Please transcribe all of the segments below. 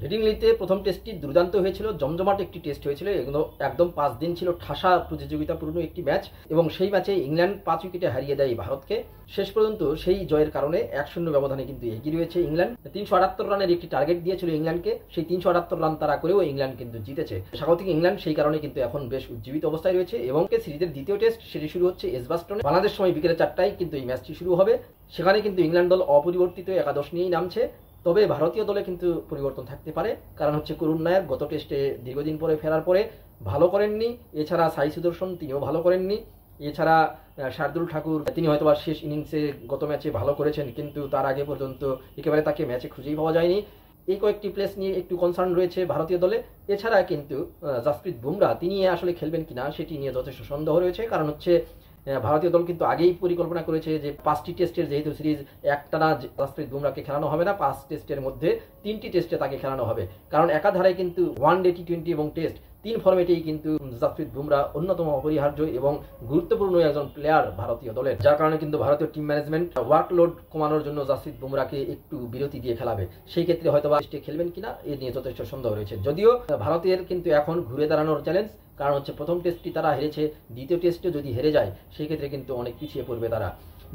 হেডিংলিতে প্রথম টেস্টটি দুর্দান্ত হয়েছিল, জমজমাট একটি টেস্ট হয়েছিল। এগুলো একদম 5 দিন ছিল ঠাসা প্রতিযোগিতাপূর্ণ একটি ম্যাচ, এবং সেই ম্যাচে ইংল্যান্ড 5 উইকেটে হারিয়ে দেয় ভারতকে। শেষ পর্যন্ত সেই জয়ের কারণে 1-0 ব্যবধানে কিন্তু এগিয়ে রয়েছে ইংল্যান্ড। 378 রানের একটি টার্গেট দিয়েছিল ইংল্যান্ডকে, সেই 378 রান তারা করেও ইংল্যান্ড কিন্তু জিতেছে। স্বাগতিক ইংল্যান্ড সেই কারণে কিন্তু এখন বেশ উজ্জীবিত অবস্থায় রয়েছে, এবং সিরিজের দ্বিতীয় টেস্ট সেটি শুরু হচ্ছে এজবাস্টনে। বাংলাদেশ সময় বিকেলে 4টায় কিন্তু এই ম্যাচটি শুরু হবে। সেখানে কিন্তু ইংল্যান্ড দল অপরিবর্তিত একাদশ নিয়েই নামছে, তবে ভারতীয় দলে কিন্তু পরিবর্তন থাকতে পারে। কারণ হচ্ছে করুণ নায়ার গত টেস্টে দীর্ঘদিন পরে ফেরার পরে ভালো করেননি, এছাড়া সাই সুদর্শন তিনিও ভালো করেননি, এছাড়া শার্দুল ঠাকুর তিনি হয়তো শেষ ইনিংসে গত ম্যাচে ভালো করেছেন, কিন্তু তার আগে পর্যন্ত একেবারে তাকে ম্যাচে খুঁজেই পাওয়া যায়নি। এই কয়েকটি প্লেস নিয়ে একটু কনসার্ন রয়েছে ভারতীয় দলে। এছাড়া কিন্তু জাসপ্রীত বুমরা তিনি আসলে খেলবেন কিনা সেটি নিয়ে যথেষ্ট সন্দেহ রয়েছে। কারণ হচ্ছে ভারতীয় দল কিন্তু আগেই পরিকল্পনা করেছে যে 5টি টেস্টের যেহেতু সিরিজ, একটানা জাসপ্রীত বুমরাকে খেলানো হবে না, 5 টেস্টের মধ্যে 3টি টেস্টে তাকে খেলানো হবে। কারণ একাধারে কিন্তু ওয়ানডে, টি20 এবং টেস্ট 3 ফরম্যাটেই কিন্তু জাসপ্রীত বুমরা অন্যতম অপরিহার্য এবং গুরুত্বপূর্ণ একজন প্লেয়ার ভারতীয় দলের। যার কারণে কিন্তু ভারতীয় টিম ম্যানেজমেন্ট ওয়ার্কলোড কমানোর জন্য জাসপ্রীত বুমরাকে একটু বিরতি দিয়ে খেলাবে। সেই ক্ষেত্রে হয়তো টেস্টে খেলবেন কিনা এ নিয়ে যথেষ্ট সন্দেহ রয়েছে। যদিও ভারতের কিন্তু এখন ঘুরে দাঁড়ানোর চ্যালেঞ্জ, কারণ হচ্ছে প্রথম টেস্টটি তারা হেরেছে, দ্বিতীয় টেস্টে যদি হেরে যায় সেই ক্ষেত্রে কিন্তু অনেক পিছিয়ে পড়বে তারা।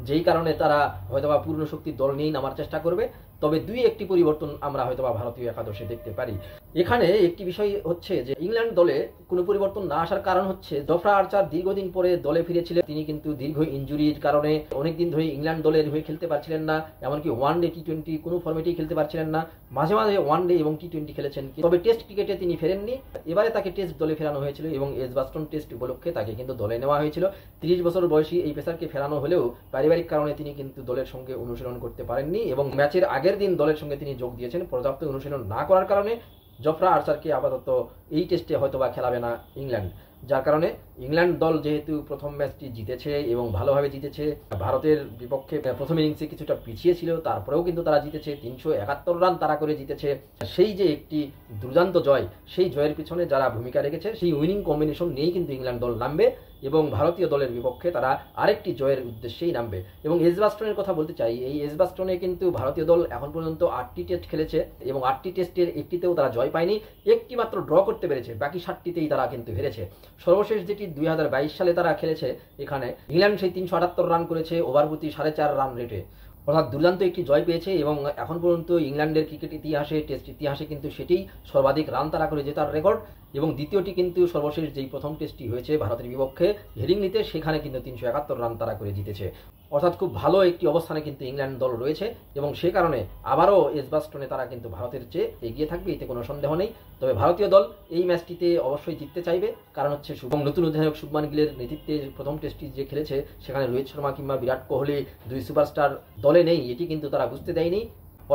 যেই কারণে তারা হয়তোবা পূর্ণ শক্তির দল নিয়েই নামার চেষ্টা করবে। তবে 2-1টি পরিবর্তন আমরা হয়তোবা ভারতীয় একাদশে দেখতে পারি। এখানে একটি বিষয় হচ্ছে যে ইংল্যান্ড দলে কোনো পরিবর্তন না আসার কারণ হচ্ছে জফরা আর্চার দীর্ঘদিন পরে দলে ফিরেছিলেন। তিনি কিন্তু দীর্ঘ ইনজুরির কারণে অনেকদিন ধরে ইংল্যান্ড দলের হয়ে খেলতে পারছিলেন না, এমনকি ওয়ানডে, টি20 কোনো ফরম্যাটেই খেলতে পারছিলেন না। মাঝে মাঝে ওয়ানডে এবং টি20 খেলেছেন, তবে টেস্ট ক্রিকেটে তিনি ফেরেননি। এবারে তাকে টেস্ট দলে ফেরানো হয়েছিল এবং এজবাস্টন টেস্ট উপলক্ষে তাকে কিন্তু দলে নেওয়া হয়েছিল। 30 বছর বয়সী এই পেসারকে ফেরানো হলেও পারিবারিক কারণে তিনি কিন্তু দলের সঙ্গে অনুশীলন করতে পারেননি, এবং ম্যাচের আগের দিন দলের সঙ্গে তিনি যোগ দিয়েছেন। পর্যাপ্ত অনুশীলন না করার কারণে জফরা আর্চারকে আপাতত এই টেস্টে হয়তোবা খেলাবে না ইংল্যান্ড। যার কারণে ইংল্যান্ড দল যেহেতু প্রথম ম্যাচটি জিতেছে এবং ভালোভাবে জিতেছে, ভারতের বিপক্ষে প্রথম ইনিংসে কিছুটা পিছিয়ে ছিল, তারপরেও কিন্তু তারা জিতেছে, 371 রান তারা করে জিতেছে। সেই যে একটি দুর্দান্ত জয়, সেই জয়ের পিছনে যারা ভূমিকা রেখেছে সেই উইনিং কম্বিনেশন নিয়েই কিন্তু ইংল্যান্ড দল নামবে, এবং ভারতীয় দলের বিপক্ষে তারা আরেকটি জয়ের উদ্দেশ্যেই নামবে। এবং এজবাস্টনের কথা বলতে চাই, এই এজবাস্টনে কিন্তু ভারতীয় দল এখন পর্যন্ত 8টি টেস্ট খেলেছে এবং 8টি টেস্টের একটিতেও তারা জয় পায়নি, একটি মাত্র ড্র করতে পেরেছে, বাকি 7টিতেই তারা কিন্তু হেরেছে। সর্বশেষ যেটি 2022 সালে তারা খেলেছে, এখানে ইংল্যান্ড সেই 378 রান করেছে ওভার প্রতি 4.5 রান রেটে, অর্থাৎ দুর্দান্ত একটি জয় পেয়েছে। এবং এখন পর্যন্ত ইংল্যান্ডের ক্রিকেট ইতিহাসে, টেস্ট ইতিহাসে কিন্তু সেটিই সর্বাধিক রান তারা করে জেতার রেকর্ড। এবং দ্বিতীয়টি কিন্তু সর্বশেষ যেই প্রথম টেস্টটি হয়েছে ভারতের বিপক্ষে হেডিংলিতে, সেখানে কিন্তু 371 রান তারা করে জিতেছে। অর্থাৎ খুব ভালো একটি অবস্থানে কিন্তু ইংল্যান্ড দল রয়েছে, এবং সে কারণে আবারও এজবাস্টনে তারা কিন্তু ভারতের চেয়ে এগিয়ে থাকবে, এতে কোনো সন্দেহ নেই। তবে ভারতীয় দল এই ম্যাচটিতে অবশ্যই জিততে চাইবে, কারণ হচ্ছে নতুন অধিনায়ক শুভমান গিলের নেতৃত্বে প্রথম টেস্টটি যে খেলেছে সেখানে রোহিত শর্মা কিংবা বিরাট কোহলি, 2 সুপারস্টার দলে নেই, এটি কিন্তু তারা বুঝতে দেয়নি।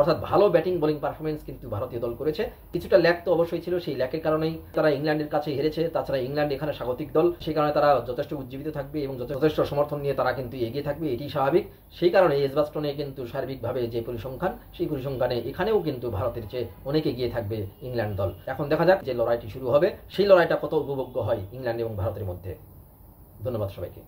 অর্থাৎ ভালো ব্যাটিং বোলিং পারফরমেন্স কিন্তু ভারতীয় দল করেছে। কিছুটা ল্যাক তো অবশ্যই ছিল, সেই ল্যাকের কারণেই তারা ইংল্যান্ডের কাছে হেরেছে। তাছাড়া ইংল্যান্ড এখানে স্বাগতিক দল, সেই কারণে তারা যথেষ্ট উজ্জীবিত থাকবে এবং যথেষ্ট সমর্থন নিয়ে তারা কিন্তু এগিয়ে থাকবে, এটি স্বাভাবিক। সেই কারণে এজবাস্টনে কিন্তু সার্বিকভাবে যে পরিসংখ্যান, সেই পরিসংখ্যানে এখানেও কিন্তু ভারতের চেয়ে অনেক এগিয়ে থাকবে ইংল্যান্ড দল। এখন দেখা যাক যে লড়াইটি শুরু হবে, সেই লড়াইটা কত উপভোগ্য হয় ইংল্যান্ড এবং ভারতের মধ্যে। ধন্যবাদ সবাইকে।